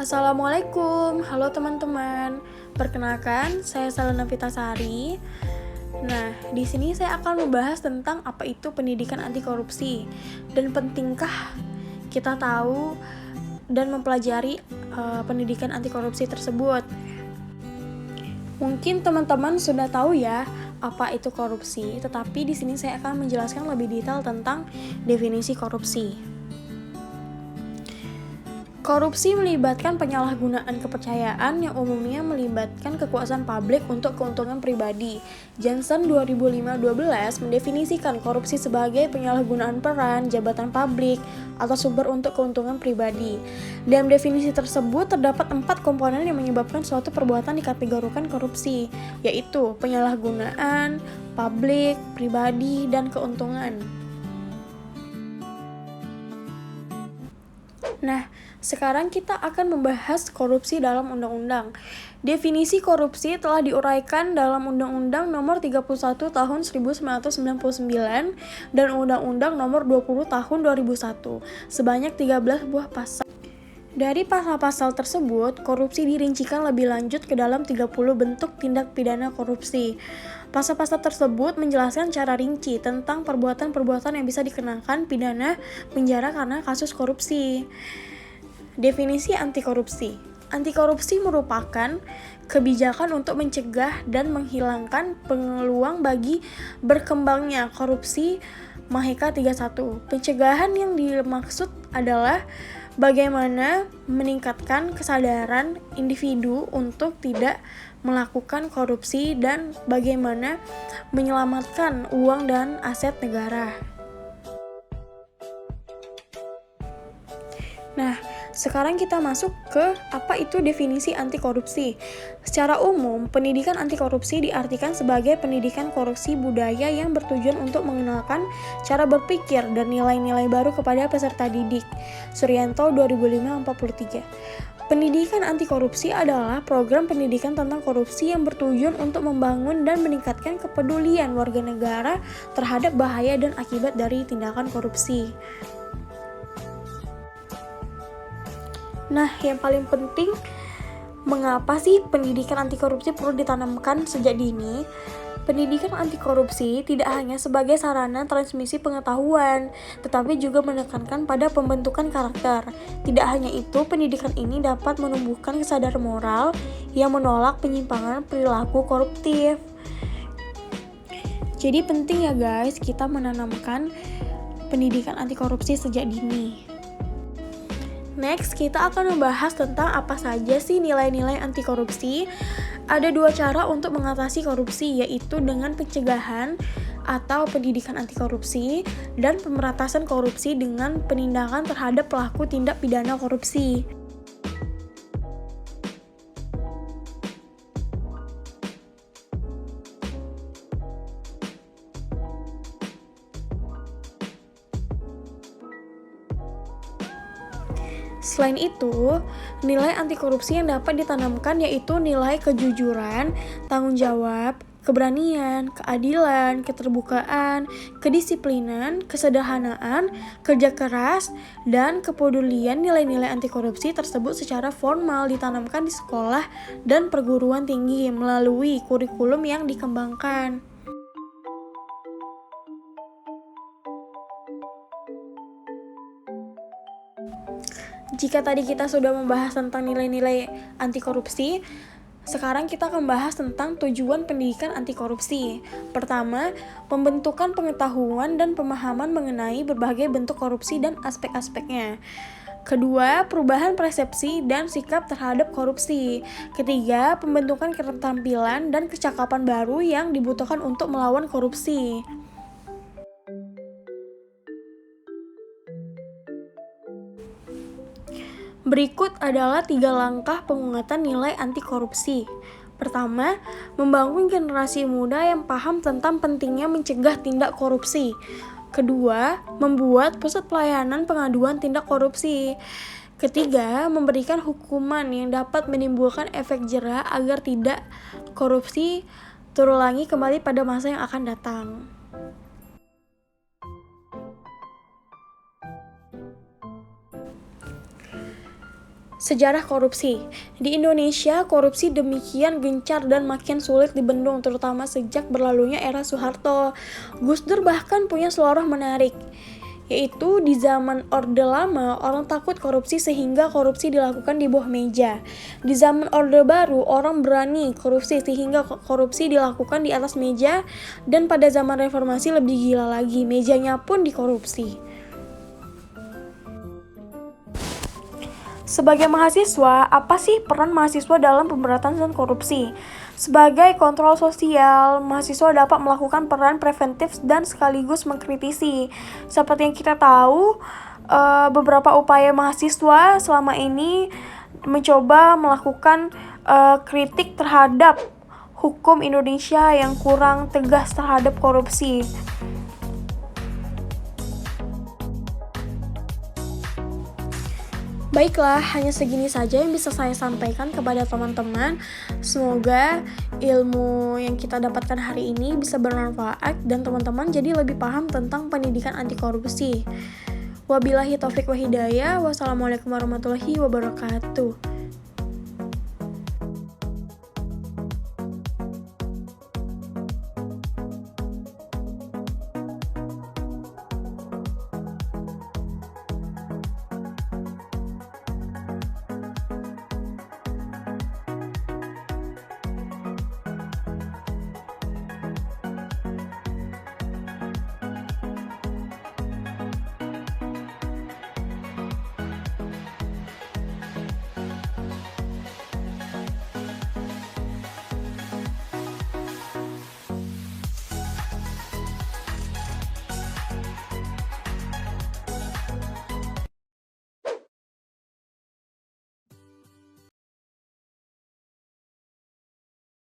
Assalamualaikum, halo teman-teman. Perkenalkan, saya Salena Pitasari. Nah, di sini saya akan membahas tentang apa itu pendidikan anti korupsi dan pentingkah kita tahu dan mempelajari pendidikan anti korupsi tersebut. Mungkin teman-teman sudah tahu ya apa itu korupsi, tetapi di sini saya akan menjelaskan lebih detail tentang definisi korupsi. Korupsi melibatkan penyalahgunaan kepercayaan yang umumnya melibatkan kekuasaan publik untuk keuntungan pribadi. Johnson 2005-12 mendefinisikan korupsi sebagai penyalahgunaan peran, jabatan publik, atau sumber untuk keuntungan pribadi. Dalam definisi tersebut terdapat 4 komponen yang menyebabkan suatu perbuatan dikategorikan korupsi, yaitu penyalahgunaan, publik, pribadi, dan keuntungan. Nah, sekarang kita akan membahas korupsi dalam undang-undang. Definisi korupsi telah diuraikan dalam Undang-Undang Nomor 31 Tahun 1999 dan Undang-Undang Nomor 20 Tahun 2001, sebanyak 13 buah pasal. Dari pasal-pasal tersebut, korupsi dirincikan lebih lanjut ke dalam 30 bentuk tindak pidana korupsi. Pasal-pasal tersebut menjelaskan secara rinci tentang perbuatan-perbuatan yang bisa dikenakan pidana penjara karena kasus korupsi. Definisi anti korupsi. Anti korupsi merupakan kebijakan untuk mencegah dan menghilangkan peluang bagi berkembangnya korupsi Maheka 31. Pencegahan yang dimaksud adalah bagaimana meningkatkan kesadaran individu untuk tidak melakukan korupsi dan bagaimana menyelamatkan uang dan aset negara. Nah, sekarang kita masuk ke apa itu definisi anti korupsi. Secara umum, pendidikan anti korupsi diartikan sebagai pendidikan korupsi budaya yang bertujuan untuk mengenalkan cara berpikir dan nilai-nilai baru kepada peserta didik. Suryanto 2005-43. Pendidikan anti korupsi adalah program pendidikan tentang korupsi yang bertujuan untuk membangun dan meningkatkan kepedulian warga negara terhadap bahaya dan akibat dari tindakan korupsi. Nah, yang paling penting, mengapa sih pendidikan anti korupsi perlu ditanamkan sejak dini? Pendidikan anti korupsi tidak hanya sebagai sarana transmisi pengetahuan, tetapi juga menekankan pada pembentukan karakter. Tidak hanya itu, pendidikan ini dapat menumbuhkan kesadaran moral yang menolak penyimpangan perilaku koruptif. Jadi penting ya guys, kita menanamkan pendidikan anti korupsi sejak dini. Next, kita akan membahas tentang apa saja sih nilai-nilai anti korupsi. Ada 2 cara untuk mengatasi korupsi, yaitu dengan pencegahan atau pendidikan anti korupsi dan pemberantasan korupsi dengan penindakan terhadap pelaku tindak pidana korupsi. Selain itu, nilai anti korupsi yang dapat ditanamkan yaitu nilai kejujuran, tanggung jawab, keberanian, keadilan, keterbukaan, kedisiplinan, kesederhanaan, kerja keras, dan kepedulian. Nilai-nilai anti korupsi tersebut secara formal ditanamkan di sekolah dan perguruan tinggi melalui kurikulum yang dikembangkan. Jika tadi kita sudah membahas tentang nilai-nilai anti korupsi, sekarang kita akan bahas tentang tujuan pendidikan anti korupsi. Pertama, pembentukan pengetahuan dan pemahaman mengenai berbagai bentuk korupsi dan aspek-aspeknya. Kedua, perubahan persepsi dan sikap terhadap korupsi. Ketiga, pembentukan keterampilan dan kecakapan baru yang dibutuhkan untuk melawan korupsi. Berikut adalah 3 langkah penguatan nilai anti korupsi. Pertama, membangun generasi muda yang paham tentang pentingnya mencegah tindak korupsi. Kedua, membuat pusat pelayanan pengaduan tindak korupsi. Ketiga, memberikan hukuman yang dapat menimbulkan efek jera agar tidak korupsi terulangi kembali pada masa yang akan datang. Sejarah korupsi. Di Indonesia, korupsi demikian gencar dan makin sulit dibendung, terutama sejak berlalunya era Soeharto. Gus Dur bahkan punya sloroh menarik, yaitu di zaman Orde Lama, orang takut korupsi sehingga korupsi dilakukan di bawah meja. Di zaman Orde Baru, orang berani korupsi sehingga korupsi dilakukan di atas meja. Dan pada zaman reformasi lebih gila lagi, mejanya pun dikorupsi. Sebagai mahasiswa, apa sih peran mahasiswa dalam pemberantasan korupsi? Sebagai kontrol sosial, mahasiswa dapat melakukan peran preventif dan sekaligus mengkritisi. Seperti yang kita tahu, beberapa upaya mahasiswa selama ini mencoba melakukan kritik terhadap hukum Indonesia yang kurang tegas terhadap korupsi. Baiklah, hanya segini saja yang bisa saya sampaikan kepada teman-teman. Semoga ilmu yang kita dapatkan hari ini bisa bermanfaat dan teman-teman jadi lebih paham tentang pendidikan anti korupsi. Wabillahi taufik wa hidayah. Wassalamualaikum warahmatullahi wabarakatuh.